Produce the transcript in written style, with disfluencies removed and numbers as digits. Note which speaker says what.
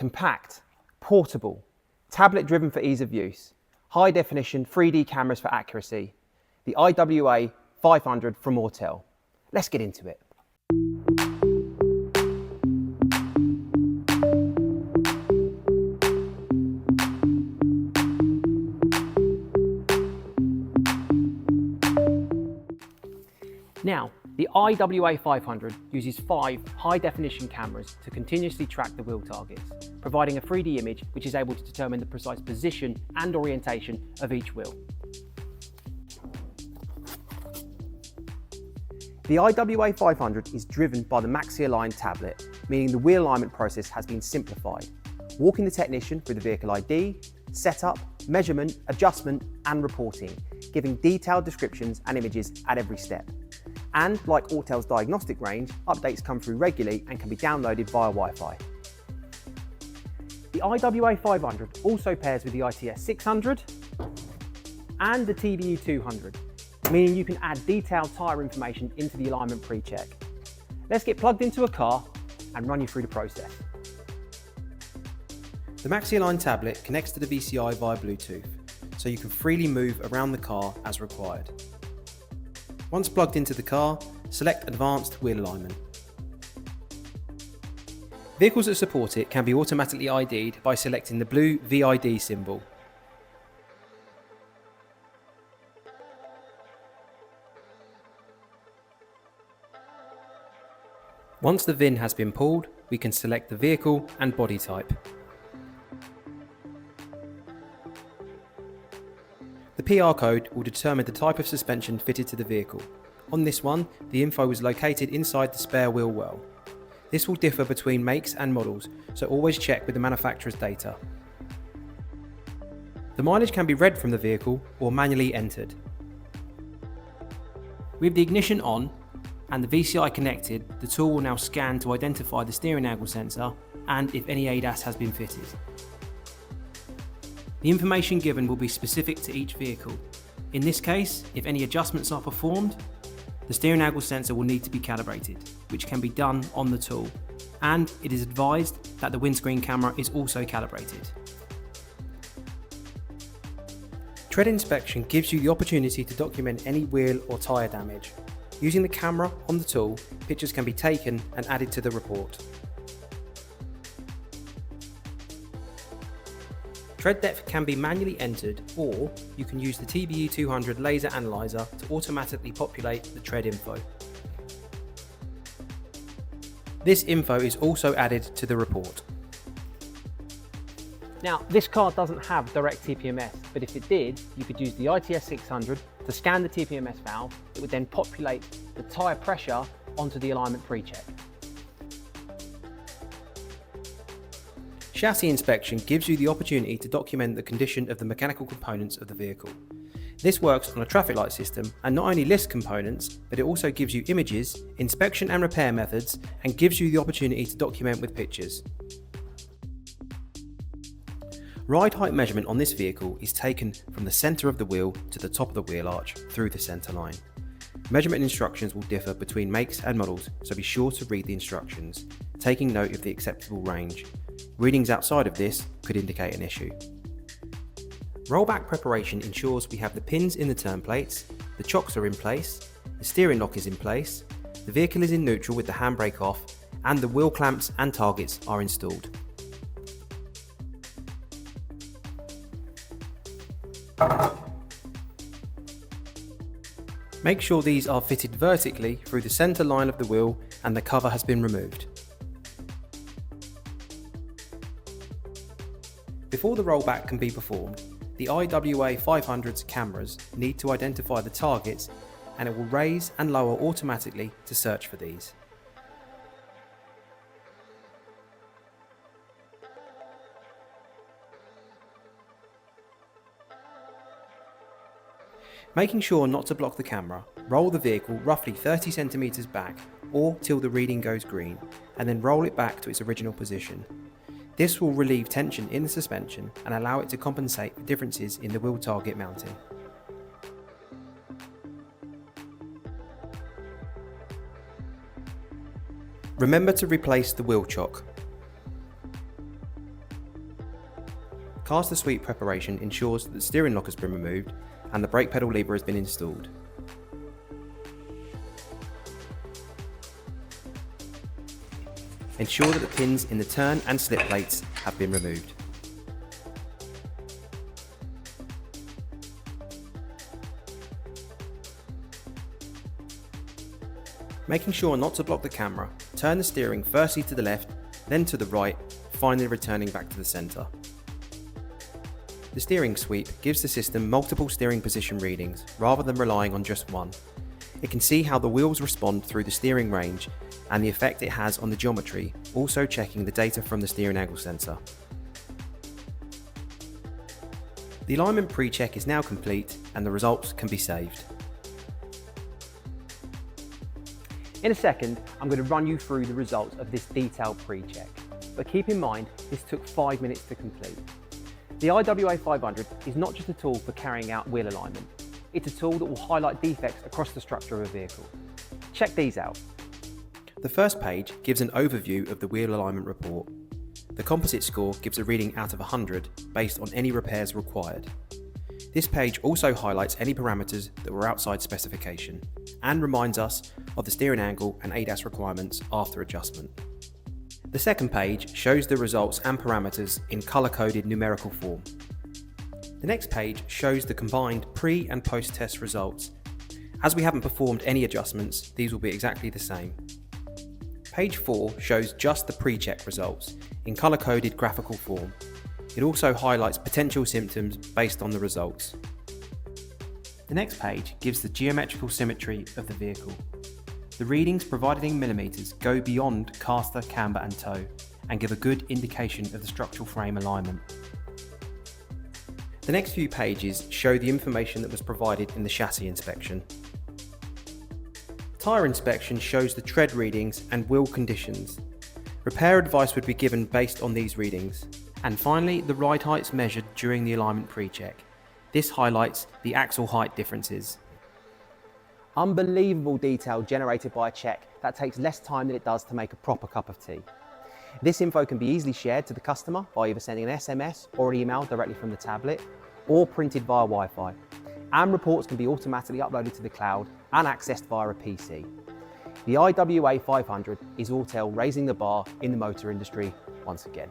Speaker 1: compact, portable, tablet driven for ease of use, high definition 3D cameras for accuracy, the IWA500 from Autel. Let's get into it. Now, the IWA500 uses 5 high-definition cameras to continuously track the wheel targets, providing a 3D image which is able to determine the precise position and orientation of each wheel. The IWA500 is driven by the Maxi-Align tablet, meaning the wheel alignment process has been simplified, walking the technician through the vehicle ID, setup, measurement, adjustment and reporting, giving detailed descriptions and images at every step. And like Autel's diagnostic range, updates come through regularly and can be downloaded via Wi-Fi. The IWA500 also pairs with the ITS600 and the TBE200, meaning you can add detailed tyre information into the alignment pre-check. Let's get plugged into a car and run you through the process.
Speaker 2: The Maxi-Align tablet connects to the VCI via Bluetooth, so you can freely move around the car as required. Once plugged into the car, select Advanced Wheel Alignment. Vehicles that support it can be automatically ID'd by selecting the blue VID symbol. Once the VIN has been pulled, we can select the vehicle and body type. The PR code will determine the type of suspension fitted to the vehicle. On this one, the info is located inside the spare wheel well. This will differ between makes and models, so always check with the manufacturer's data. The mileage can be read from the vehicle or manually entered. With the ignition on and the VCI connected, the tool will now scan to identify the steering angle sensor and if any ADAS has been fitted. The information given will be specific to each vehicle. In this case, if any adjustments are performed, the steering angle sensor will need to be calibrated, which can be done on the tool, and it is advised that the windscreen camera is also calibrated. Tread inspection gives you the opportunity to document any wheel or tyre damage. Using the camera on the tool, pictures can be taken and added to the report. Tread depth can be manually entered, or you can use the TBE200 laser analyzer to automatically populate the tread info. This info is also added to the report.
Speaker 1: Now, this car doesn't have direct TPMS, but if it did, you could use the ITS600 to scan the TPMS valve. It would then populate the tyre pressure onto the alignment pre-check.
Speaker 2: Chassis inspection gives you the opportunity to document the condition of the mechanical components of the vehicle. This works on a traffic light system and not only lists components, but it also gives you images, inspection and repair methods, and gives you the opportunity to document with pictures. Ride height measurement on this vehicle is taken from the centre of the wheel to the top of the wheel arch through the centre line. Measurement instructions will differ between makes and models, so be sure to read the instructions, taking note of the acceptable range. Readings outside of this could indicate an issue. Rollback preparation ensures we have the pins in the turn plates, the chocks are in place, the steering lock is in place, the vehicle is in neutral with the handbrake off, and the wheel clamps and targets are installed. Make sure these are fitted vertically through the centre line of the wheel and the cover has been removed. Before the rollback can be performed, the IWA500's cameras need to identify the targets, and it will raise and lower automatically to search for these. Making sure not to block the camera, roll the vehicle roughly 30 centimeters back or till the reading goes green, and then roll it back to its original position. This will relieve tension in the suspension and allow it to compensate for differences in the wheel target mounting. Remember to replace the wheel chock. Caster sweep preparation ensures that the steering lock has been removed and the brake pedal lever has been installed. Ensure that the pins in the turn and slip plates have been removed. Making sure not to block the camera, turn the steering firstly to the left, then to the right, finally returning back to the centre. The steering sweep gives the system multiple steering position readings rather than relying on just one. It can see how the wheels respond through the steering range and the effect it has on the geometry, also checking the data from the steering angle sensor. The alignment pre-check is now complete and the results can be saved.
Speaker 1: In a second, I'm going to run you through the results of this detailed pre-check, but keep in mind this took 5 minutes to complete. The IWA500 is not just a tool for carrying out wheel alignment, it's a tool that will highlight defects across the structure of a vehicle. Check these out.
Speaker 2: The first page gives an overview of the wheel alignment report. The composite score gives a reading out of 100 based on any repairs required. This page also highlights any parameters that were outside specification and reminds us of the steering angle and ADAS requirements after adjustment. The second page shows the results and parameters in colour-coded numerical form. The next page shows the combined pre- and post-test results. As we haven't performed any adjustments, these will be exactly the same. Page 4 shows just the pre-check results in colour-coded graphical form. It also highlights potential symptoms based on the results. The next page gives the geometrical symmetry of the vehicle. The readings provided in millimetres go beyond caster, camber and toe and give a good indication of the structural frame alignment. The next few pages show the information that was provided in the chassis inspection. Tyre inspection shows the tread readings and wheel conditions. Repair advice would be given based on these readings. And finally, the ride heights measured during the alignment pre-check. This highlights the axle height differences.
Speaker 1: Unbelievable detail generated by a check that takes less time than it does to make a proper cup of tea. This info can be easily shared to the customer by either sending an SMS or an email directly from the tablet or printed via Wi-Fi. And reports can be automatically uploaded to the cloud and accessed via a PC. The IWA500 is Autel raising the bar in the motor industry once again.